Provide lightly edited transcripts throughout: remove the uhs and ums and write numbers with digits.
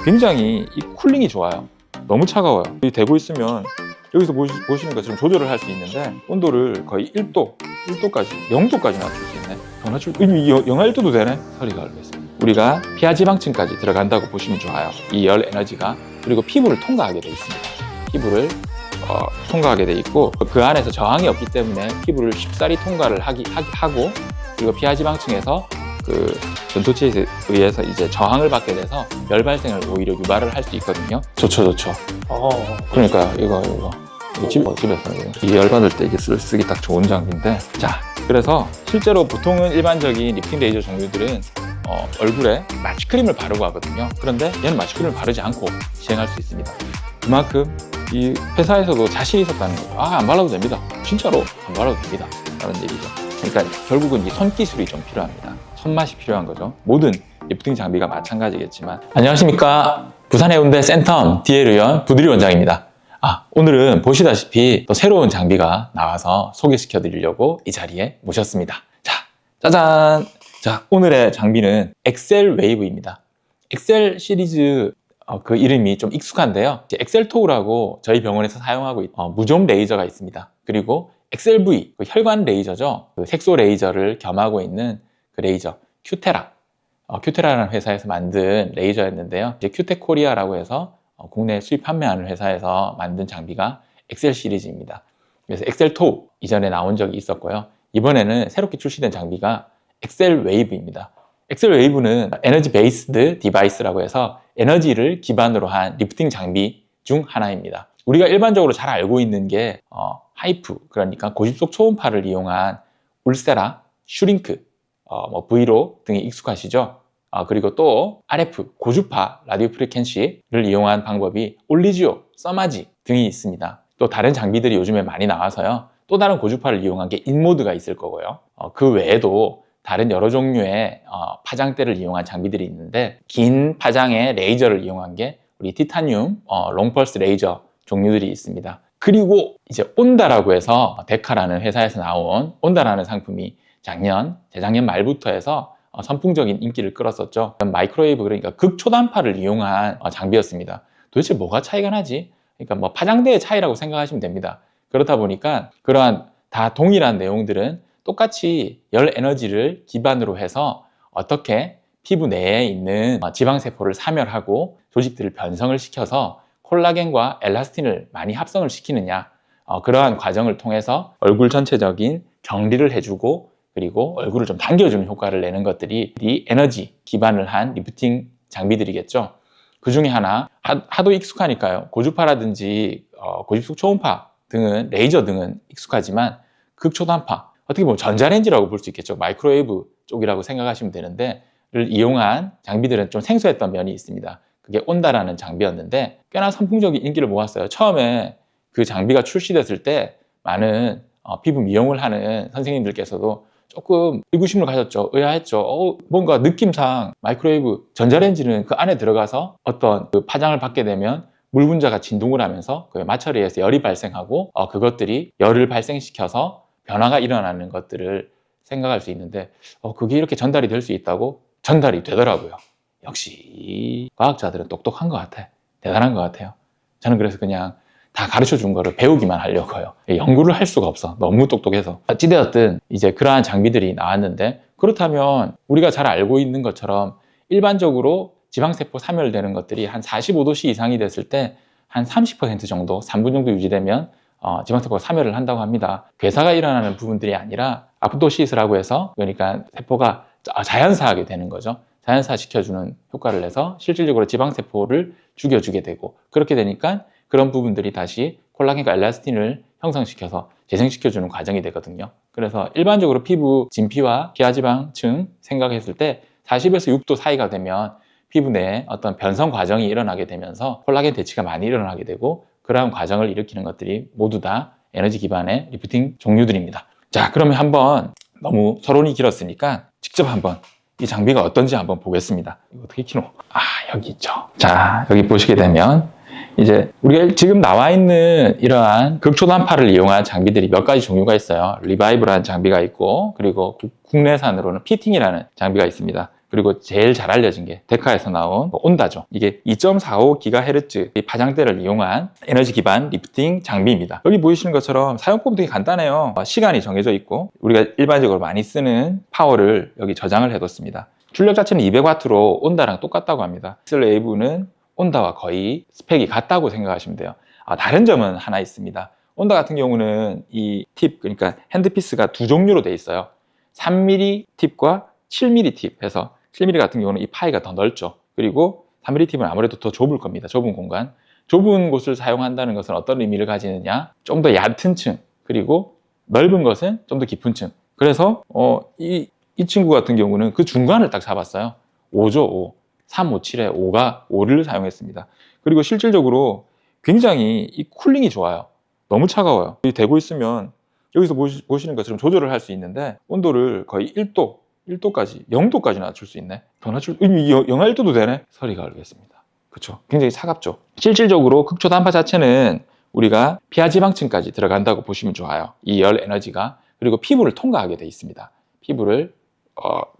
굉장히 이 쿨링이 좋아요. 너무 차가워요. 이 대고 있으면 여기서 보시는 것처럼 조절을 할 수 있는데 온도를 거의 1도까지 0도까지 낮출 수 있네. 영하 1도도 되네. 소리가 알겠습니다. 우리가 피하 지방층까지 들어간다고 보시면 좋아요. 이 열 에너지가. 그리고 피부를 통과하게 돼 있습니다. 피부를 통과하게 돼 있고 그 안에서 저항이 없기 때문에 피부를 쉽사리 통과를 하고 그리고 피하 지방층에서 그 전도체에 의해서 이제 저항을 받게 돼서 열 발생을 오히려 유발을 할 수 있거든요. 좋죠. 그러니까 이거 집에서 이 열 받을 때 이게 쓰기 딱 좋은 장비인데, 자, 그래서 실제로 보통은 일반적인 리프팅 레이저 종류들은 얼굴에 마취크림을 바르고 하거든요. 그런데 얘는 마취크림을 바르지 않고 시행할 수 있습니다. 그만큼 이 회사에서도 자신이 있었다는 거죠. 안 발라도 됩니다. 진짜로 안 발라도 됩니다. 라는 얘기죠. 그러니까 결국은 이 손기술이 좀 필요합니다. 손맛이 필요한 거죠. 모든 리프팅 장비가 마찬가지겠지만. 안녕하십니까. 부산 해운대 센텀 DL의원 부두리 원장입니다. 오늘은 보시다시피 또 새로운 장비가 나와서 소개시켜 드리려고 이 자리에 모셨습니다. 자, 짜잔! 자, 오늘의 장비는 엑셀 웨이브입니다. 엑셀 시리즈 그 이름이 좀 익숙한데요. 엑셀토우라고 저희 병원에서 사용하고 있는 무좀 레이저가 있습니다. 그리고 엑셀V, 그 혈관 레이저죠. 그 색소 레이저를 겸하고 있는 그 레이저, 큐테라. 큐테라라는 회사에서 만든 레이저였는데요. 이제 큐텍 코리아라고 해서 국내에 수입 판매하는 회사에서 만든 장비가 엑셀 시리즈입니다. 그래서 엑셀토우 이전에 나온 적이 있었고요. 이번에는 새롭게 출시된 장비가 엑셀 웨이브입니다. 엑셀 웨이브는 에너지 베이스드 디바이스라고 해서 에너지를 기반으로 한 리프팅 장비 중 하나입니다. 우리가 일반적으로 잘 알고 있는 게 하이프, 그러니까 고집속 초음파를 이용한 울세라, 슈링크, 브이로 등이 익숙하시죠? 그리고 또 RF, 고주파 라디오 프리퀀시를 이용한 방법이 올리지오, 써마지 등이 있습니다. 또 다른 장비들이 요즘에 많이 나와서요. 또 다른 고주파를 이용한 게 인모드가 있을 거고요. 그 외에도 다른 여러 종류의 파장대를 이용한 장비들이 있는데, 긴 파장의 레이저를 이용한 게 우리 티타늄 롱펄스 레이저 종류들이 있습니다. 그리고 이제 온다라고 해서 데카라는 회사에서 나온 온다라는 상품이 재작년 말부터 해서 선풍적인 인기를 끌었었죠. 마이크로웨이브, 그러니까 극초단파를 이용한 장비였습니다. 도대체 뭐가 차이가 나지? 그러니까 뭐 파장대의 차이라고 생각하시면 됩니다. 그렇다 보니까 그러한 다 동일한 내용들은 똑같이 열 에너지를 기반으로 해서 어떻게 피부 내에 있는 지방세포를 사멸하고 조직들을 변성을 시켜서 콜라겐과 엘라스틴을 많이 합성을 시키느냐, 그러한 과정을 통해서 얼굴 전체적인 격리를 해주고 그리고 얼굴을 좀 당겨주는 효과를 내는 것들이 이 에너지 기반을 한 리프팅 장비들이겠죠. 그 중에 하나, 하도 익숙하니까요. 고주파라든지 고집속 초음파 등은, 레이저 등은 익숙하지만 극초단파, 어떻게 보면 전자레인지라고 볼 수 있겠죠. 마이크로웨이브 쪽이라고 생각하시면 되는데, 를 이용한 장비들은 좀 생소했던 면이 있습니다. 그게 온다라는 장비였는데 꽤나 선풍적인 인기를 모았어요. 처음에 그 장비가 출시됐을 때 많은 피부 미용을 하는 선생님들께서도 조금 의구심을 가졌죠. 의아했죠. 뭔가 느낌상 마이크로웨이브, 전자레인지는 그 안에 들어가서 어떤 그 파장을 받게 되면 물 분자가 진동을 하면서 그 마찰에 의해서 열이 발생하고 그것들이 열을 발생시켜서 변화가 일어나는 것들을 생각할 수 있는데 그게 이렇게 전달이 될 수 있다고? 전달이 되더라고요. 역시 과학자들은 똑똑한 것 같아. 대단한 것 같아요. 저는 그래서 그냥 다 가르쳐 준 거를 배우기만 하려고요. 연구를 할 수가 없어. 너무 똑똑해서. 어찌되었든 이제 그러한 장비들이 나왔는데, 그렇다면 우리가 잘 알고 있는 것처럼 일반적으로 지방세포 사멸되는 것들이 한 45도씨 이상이 됐을 때 한 30% 정도, 3분 정도 유지되면 지방세포가 사멸을 한다고 합니다. 괴사가 일어나는 부분들이 아니라 아포토시스라고 해서, 그러니까 세포가 자연사하게 되는 거죠. 자연사 시켜주는 효과를 내서 실질적으로 지방세포를 죽여주게 되고, 그렇게 되니까 그런 부분들이 다시 콜라겐과 엘라스틴을 형성시켜서 재생시켜주는 과정이 되거든요. 그래서 일반적으로 피부 진피와 피하지방층 생각했을 때 40에서 6도 사이가 되면 피부 내에 어떤 변성 과정이 일어나게 되면서 콜라겐 대치가 많이 일어나게 되고, 그러한 과정을 일으키는 것들이 모두 다 에너지 기반의 리프팅 종류들입니다. 자, 그러면 한번, 너무 서론이 길었으니까 직접 한번 이 장비가 어떤지 한번 보겠습니다. 이거 어떻게 키노? 여기 있죠. 자, 여기 보시게 되면 이제 우리가 지금 나와 있는 이러한 극초단파를 이용한 장비들이 몇 가지 종류가 있어요. 리바이브라는 장비가 있고, 그리고 국내산으로는 피팅이라는 장비가 있습니다. 그리고 제일 잘 알려진 게 데카에서 나온 온다죠. 이게 2.45GHz 파장대를 이용한 에너지 기반 리프팅 장비입니다. 여기 보이시는 것처럼 사용법은 되게 간단해요. 시간이 정해져 있고 우리가 일반적으로 많이 쓰는 파워를 여기 저장을 해뒀습니다. 출력 자체는 200W로 온다랑 똑같다고 합니다. 엑셀웨이브는 온다와 거의 스펙이 같다고 생각하시면 돼요. 다른 점은 하나 있습니다. 온다 같은 경우는 이 팁, 그러니까 핸드피스가 두 종류로 되어 있어요. 3mm 팁과 7mm 팁 해서 7mm 같은 경우는 이 파이가 더 넓죠. 그리고 3mm 팁은 아무래도 더 좁을 겁니다. 좁은 공간. 좁은 곳을 사용한다는 것은 어떤 의미를 가지느냐? 좀 더 얕은 층, 그리고 넓은 것은 좀 더 깊은 층. 그래서 이 친구 같은 경우는 그 중간을 딱 잡았어요. 5죠, 5. 357에 5를 사용했습니다. 그리고 실질적으로 굉장히 이 쿨링이 좋아요. 너무 차가워요. 되고 있으면 여기서 보시는 것처럼 조절을 할 수 있는데 온도를 거의 1도까지, 0도까지 낮출 수 있네. 더 낮출, 영하 1도도 되네? 소리가 알겠습니다. 그렇죠? 굉장히 차갑죠. 실질적으로 극초단파 자체는 우리가 피하지방층까지 들어간다고 보시면 좋아요. 이 열 에너지가. 그리고 피부를 통과하게 돼 있습니다. 피부를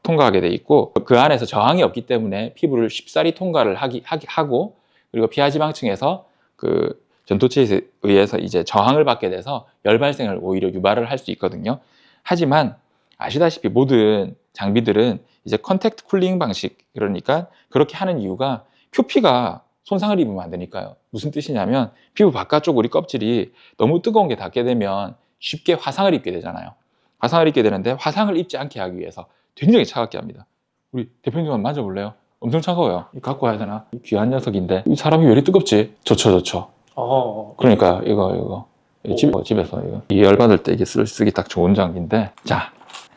통과하게 돼 있고 그 안에서 저항이 없기 때문에 피부를 쉽사리 통과를 하고 그리고 피하지방층에서 그 전도체에 의해서 이제 저항을 받게 돼서 열 발생을 오히려 유발을 할 수 있거든요. 하지만 아시다시피 모든 장비들은 이제 컨택트 쿨링 방식, 그러니까 그렇게 하는 이유가 표피가 손상을 입으면 안 되니까요. 무슨 뜻이냐면 피부 바깥쪽 우리 껍질이 너무 뜨거운 게 닿게 되면 쉽게 화상을 입게 되잖아요. 화상을 입게 되는데 화상을 입지 않게 하기 위해서 굉장히 차갑게 합니다. 우리 대표님 한번 만져볼래요? 엄청 차가워요. 갖고 와야 되나? 귀한 녀석인데 이 사람이 왜 이리 뜨겁지? 좋죠. 그러니까 이거 집에서 이 열받을 때 이게 쓰기 딱 좋은 장비인데, 자,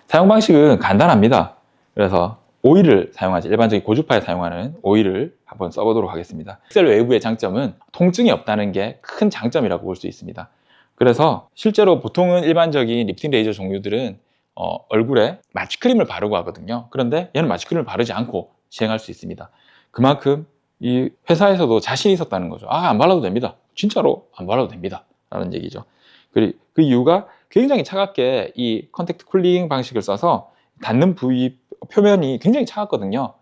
사용 방식은 간단합니다. 그래서 오일을 사용하지, 일반적인 고주파에 사용하는 오일을 한번 써보도록 하겠습니다. 엑셀웨이브의 장점은 통증이 없다는 게 큰 장점이라고 볼 수 있습니다. 그래서 실제로 보통은 일반적인 리프팅 레이저 종류들은 얼굴에 마취크림을 바르고 하거든요. 그런데 얘는 마취크림을 바르지 않고 시행할 수 있습니다. 그만큼 이 회사에서도 자신이 있었다는 거죠. 안 발라도 됩니다. 진짜로 안 발라도 됩니다. 라는 얘기죠. 그 이유가 굉장히 차갑게 이 컨택트 쿨링 방식을 써서 닿는 부위 표면이 굉장히 차갑거든요.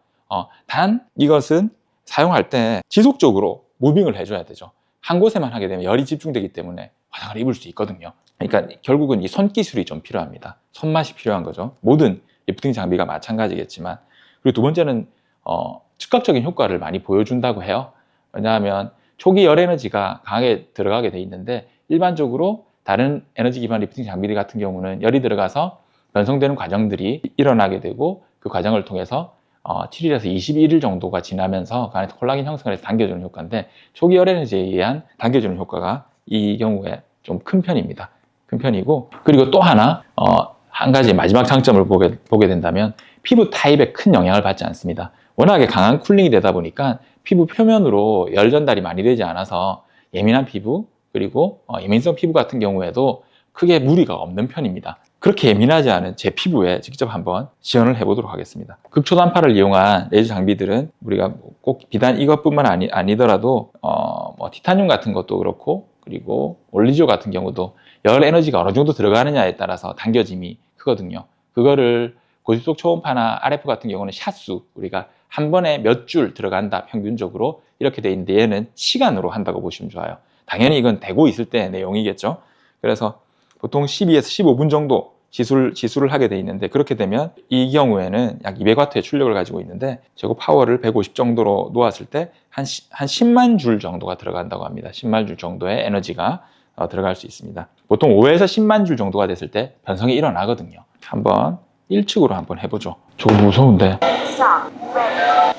단 이것은 사용할 때 지속적으로 무빙을 해줘야 되죠. 한 곳에만 하게 되면 열이 집중되기 때문에 화상을 입을 수 있거든요. 그러니까 결국은 이 손기술이 좀 필요합니다. 손맛이 필요한 거죠. 모든 리프팅 장비가 마찬가지겠지만. 그리고 두 번째는 즉각적인 효과를 많이 보여준다고 해요. 왜냐하면 초기 열 에너지가 강하게 들어가게 돼 있는데 일반적으로 다른 에너지 기반 리프팅 장비들 같은 경우는 열이 들어가서 변성되는 과정들이 일어나게 되고 그 과정을 통해서 7일에서 21일 정도가 지나면서 그 안에서 콜라겐 형성을 해서 당겨주는 효과인데 초기 열 에너지에 의한 당겨주는 효과가 이 경우에 좀 큰 편입니다. 큰 편이고, 그리고 또 하나 한 가지 마지막 장점을 보게 된다면 피부 타입에 큰 영향을 받지 않습니다. 워낙에 강한 쿨링이 되다 보니까 피부 표면으로 열 전달이 많이 되지 않아서 예민한 피부, 그리고 예민성 피부 같은 경우에도 크게 무리가 없는 편입니다. 그렇게 예민하지 않은 제 피부에 직접 한번 시연을 해보도록 하겠습니다. 극초단파를 이용한 레이저 장비들은 우리가 꼭 비단 이것뿐만 아니더라도 티타늄 같은 것도 그렇고, 그리고 올리지오 같은 경우도 열 에너지가 어느 정도 들어가느냐에 따라서 당겨짐이 크거든요. 그거를 고집속 초음파나 RF 같은 경우는 샷수, 우리가 한 번에 몇 줄 들어간다 평균적으로 이렇게 돼 있는데 얘는 시간으로 한다고 보시면 좋아요. 당연히 이건 되고 있을 때 내용이겠죠. 그래서 보통 12에서 15분 정도 지수를 하게 돼 있는데, 그렇게 되면 이 경우에는 약 200W의 출력을 가지고 있는데 제고 파워를 150 정도로 놓았을 때 한 10만 줄 정도가 들어간다고 합니다. 10만 줄 정도의 에너지가 들어갈 수 있습니다. 보통 5에서 10만 줄 정도가 됐을 때 변성이 일어나거든요. 한번 1측으로 한번 해보죠. 조금 무서운데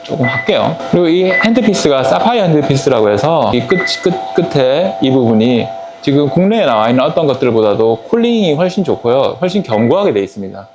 조금 할게요. 그리고 이 핸드피스가 사파이어 핸드피스라고 해서 이 끝에 이 부분이 지금 국내에 나와 있는 어떤 것들보다도 쿨링이 훨씬 좋고요. 훨씬 견고하게 되어 있습니다.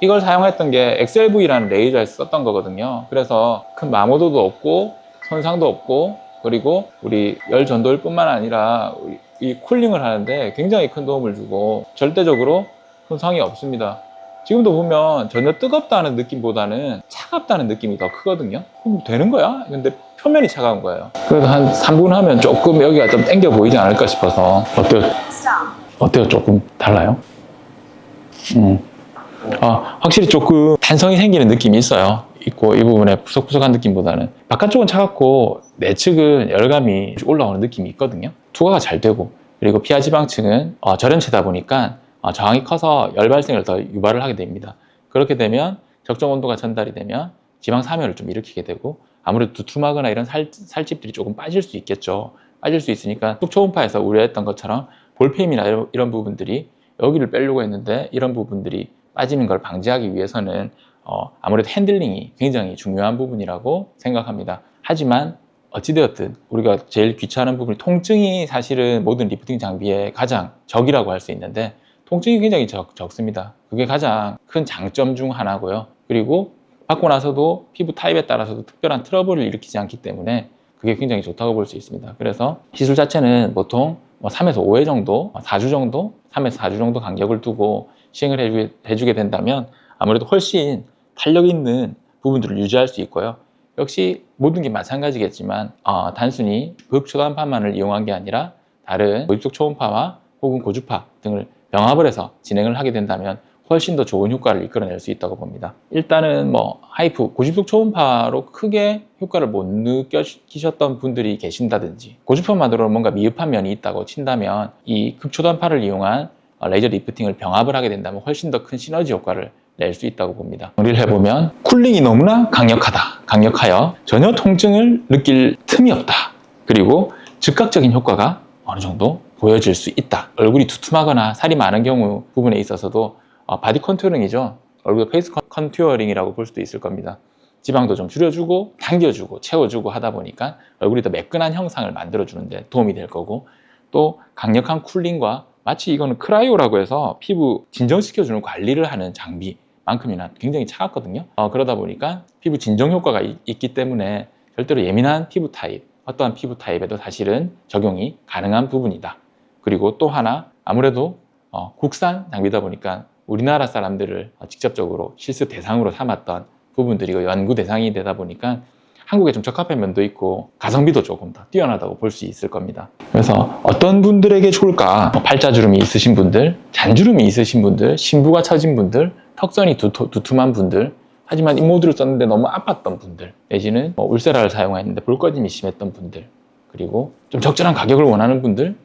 이걸 사용했던 게 XLV라는 레이저에서 썼던 거거든요. 그래서 큰 마모도도 없고 손상도 없고, 그리고 우리 열 전도일 뿐만 아니라 이 쿨링을 하는데 굉장히 큰 도움을 주고 절대적으로 손상이 없습니다. 지금도 보면 전혀 뜨겁다는 느낌보다는 차갑다는 느낌이 더 크거든요. 그럼 되는 거야? 근데 표면이 차가운 거예요. 그래도 한 3분 하면 조금 여기가 좀 당겨 보이지 않을까 싶어서. 어때요? 조금 달라요? 확실히 조금 탄성이 생기는 느낌이 있어요. 있고 이 부분에 푸석푸석한 느낌보다는 바깥쪽은 차갑고 내측은 열감이 올라오는 느낌이 있거든요. 투과가 잘 되고, 그리고 피하지방층은 절연체다 보니까 저항이 커서 열 발생을 더 유발을 하게 됩니다. 그렇게 되면 적정 온도가 전달이 되면 지방 사멸을 좀 일으키게 되고, 아무래도 두툼하거나 이런 살집들이 조금 빠질 수 있겠죠. 빠질 수 있으니까 초음파에서 우려했던 것처럼 볼펜이나 이런 부분들이 여기를 빼려고 했는데 이런 부분들이 빠지는 걸 방지하기 위해서는 아무래도 핸들링이 굉장히 중요한 부분이라고 생각합니다. 하지만 어찌되었든 우리가 제일 귀찮은 부분이, 통증이 사실은 모든 리프팅 장비의 가장 적이라고 할 수 있는데 통증이 굉장히 적습니다. 그게 가장 큰 장점 중 하나고요. 그리고 받고 나서도 피부 타입에 따라서도 특별한 트러블을 일으키지 않기 때문에 그게 굉장히 좋다고 볼 수 있습니다. 그래서 시술 자체는 보통 3에서 5회 정도, 4주 정도, 3에서 4주 정도 간격을 두고 시행을 해주게 된다면 아무래도 훨씬 탄력 있는 부분들을 유지할 수 있고요. 역시 모든 게 마찬가지겠지만 단순히 극초단파만을 이용한 게 아니라 다른 고입속 초음파와 혹은 고주파 등을 병합을 해서 진행을 하게 된다면 훨씬 더 좋은 효과를 이끌어낼 수 있다고 봅니다. 일단은 하이프, 고집속 초음파로 크게 효과를 못 느끼셨던 분들이 계신다든지, 고주파만으로 뭔가 미흡한 면이 있다고 친다면 이 극초단파를 이용한 레이저 리프팅을 병합을 하게 된다면 훨씬 더 큰 시너지 효과를 낼 수 있다고 봅니다. 정리를 해보면 쿨링이 너무나 강력하여 전혀 통증을 느낄 틈이 없다. 그리고 즉각적인 효과가 어느 정도 보여질 수 있다. 얼굴이 두툼하거나 살이 많은 경우 부분에 있어서도 바디 컨투어링이죠. 얼굴 페이스 컨투어링이라고 볼 수도 있을 겁니다. 지방도 좀 줄여주고 당겨주고 채워주고 하다 보니까 얼굴이 더 매끈한 형상을 만들어주는데 도움이 될 거고, 또 강력한 쿨링과 마치 이거는 크라이오라고 해서 피부 진정시켜주는 관리를 하는 장비만큼이나 굉장히 차갑거든요. 그러다 보니까 피부 진정 효과가 있기 때문에 절대로 예민한 피부 타입, 어떠한 피부 타입에도 사실은 적용이 가능한 부분이다. 그리고 또 하나, 아무래도 국산 장비다 보니까 우리나라 사람들을 직접적으로 실습 대상으로 삼았던 부분들이고 연구 대상이 되다 보니까 한국에 좀 적합한 면도 있고 가성비도 조금 더 뛰어나다고 볼 수 있을 겁니다. 그래서 어떤 분들에게 좋을까? 팔자주름이 있으신 분들, 잔주름이 있으신 분들, 신부가 처진 분들, 턱선이 두툼한 분들, 하지만 인모드를 썼는데 너무 아팠던 분들, 내지는 울세라를 사용했는데 볼꺼짐이 심했던 분들, 그리고 좀 적절한 가격을 원하는 분들,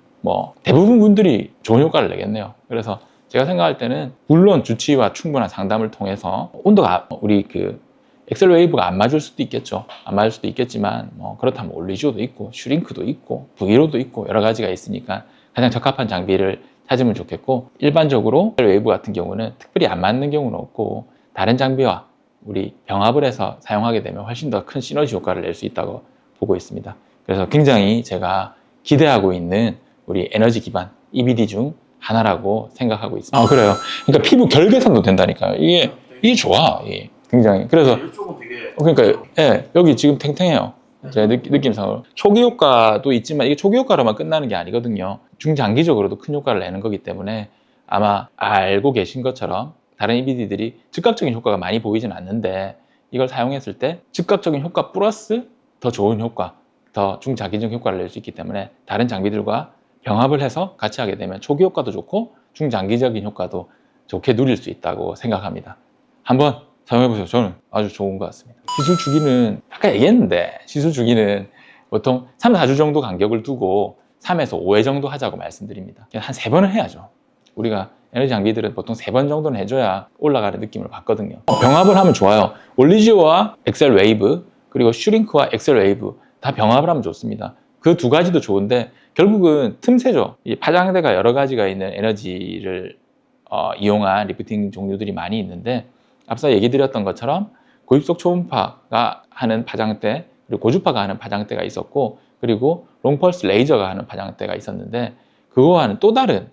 대부분 분들이 좋은 효과를 내겠네요. 그래서 제가 생각할 때는 물론 주치의와 충분한 상담을 통해서 온도가 우리 엑셀 웨이브가 안 맞을 수도 있겠죠. 안 맞을 수도 있겠지만 그렇다면 올리지오도 있고 슈링크도 있고 브이로도 있고 여러 가지가 있으니까 가장 적합한 장비를 찾으면 좋겠고, 일반적으로 엑셀 웨이브 같은 경우는 특별히 안 맞는 경우는 없고 다른 장비와 우리 병합을 해서 사용하게 되면 훨씬 더 큰 시너지 효과를 낼 수 있다고 보고 있습니다. 그래서 굉장히 제가 기대하고 있는 우리 에너지 기반 EBD 중 하나라고 생각하고 있습니다. 그래요. 그러니까 피부 결 개선도 된다니까요. 이게 좋아. 굉장히. 그래서 그러니까 여기 지금 탱탱해요. 제 느낌상으로 초기 효과도 있지만 이게 초기 효과로만 끝나는 게 아니거든요. 중장기적으로도 큰 효과를 내는 거기 때문에 아마 알고 계신 것처럼 다른 EBD들이 즉각적인 효과가 많이 보이진 않는데 이걸 사용했을 때 즉각적인 효과 플러스 더 좋은 효과, 더 중장기적 효과를 낼 수 있기 때문에 다른 장비들과 병합을 해서 같이 하게 되면 초기 효과도 좋고 중장기적인 효과도 좋게 누릴 수 있다고 생각합니다. 한번 사용해보세요. 저는 아주 좋은 것 같습니다. 시술 주기는 아까 얘기했는데 시술 주기는 보통 3, 4주 정도 간격을 두고 3에서 5회 정도 하자고 말씀드립니다. 한 3번을 해야죠. 우리가 에너지 장비들은 보통 3번 정도는 해줘야 올라가는 느낌을 받거든요. 병합을 하면 좋아요. 올리지오와 엑셀 웨이브, 그리고 슈링크와 엑셀 웨이브 다 병합을 하면 좋습니다. 그 두 가지도 좋은데 결국은 틈새죠. 이 파장대가 여러 가지가 있는 에너지를 이용한 리프팅 종류들이 많이 있는데, 앞서 얘기 드렸던 것처럼 고입속 초음파가 하는 파장대, 그리고 고주파가 하는 파장대가 있었고, 그리고 롱펄스 레이저가 하는 파장대가 있었는데, 그거와는 또 다른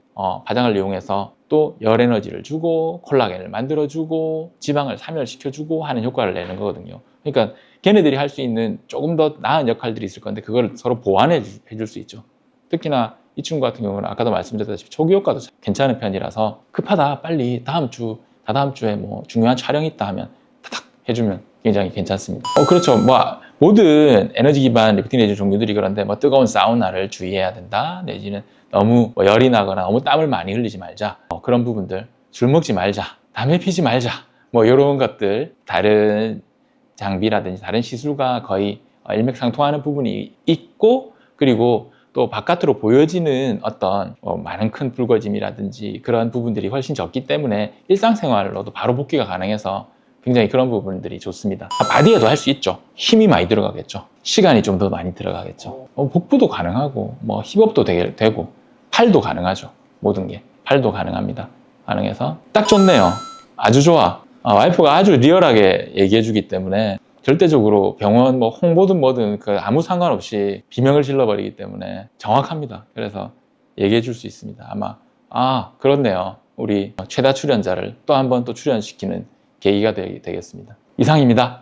파장을 이용해서 또 열 에너지를 주고 콜라겐을 만들어주고 지방을 사멸시켜주고 하는 효과를 내는 거거든요. 그러니까 걔네들이 할 수 있는 조금 더 나은 역할들이 있을 건데 그걸 서로 보완해 줄 수 있죠. 특히나 이 친구 같은 경우는 아까도 말씀드렸다시피 초기 효과도 괜찮은 편이라서 급하다 빨리 다다음 주에 중요한 촬영이 있다 하면 타닥 해주면 굉장히 괜찮습니다. 그렇죠. 모든 에너지 기반 리프팅 레이저 종류들이 그런데 뜨거운 사우나를 주의해야 된다, 내지는 너무 열이 나거나 너무 땀을 많이 흘리지 말자, 그런 부분들, 술 먹지 말자, 담배 피지 말자, 이런 것들, 다른 장비라든지 다른 시술과 거의 일맥상통하는 부분이 있고, 그리고 또 바깥으로 보여지는 어떤 많은 큰 붉어짐이라든지 그런 부분들이 훨씬 적기 때문에 일상생활로도 바로 복귀가 가능해서 굉장히 그런 부분들이 좋습니다. 바디에도 할 수 있죠. 힘이 많이 들어가겠죠. 시간이 좀 더 많이 들어가겠죠. 복부도 가능하고 뭐 힙업도 되고 팔도 가능하죠. 모든 게 팔도 가능합니다. 가능해서 딱 좋네요. 아주 좋아. 와이프가 아주 리얼하게 얘기해 주기 때문에 절대적으로 병원 뭐 홍보든 뭐든 그 아무 상관없이 비명을 질러버리기 때문에 정확합니다. 그래서 얘기해 줄 수 있습니다. 아마 그렇네요. 우리 최다 출연자를 또 한 번 또 출연시키는 계기가 되겠습니다. 이상입니다.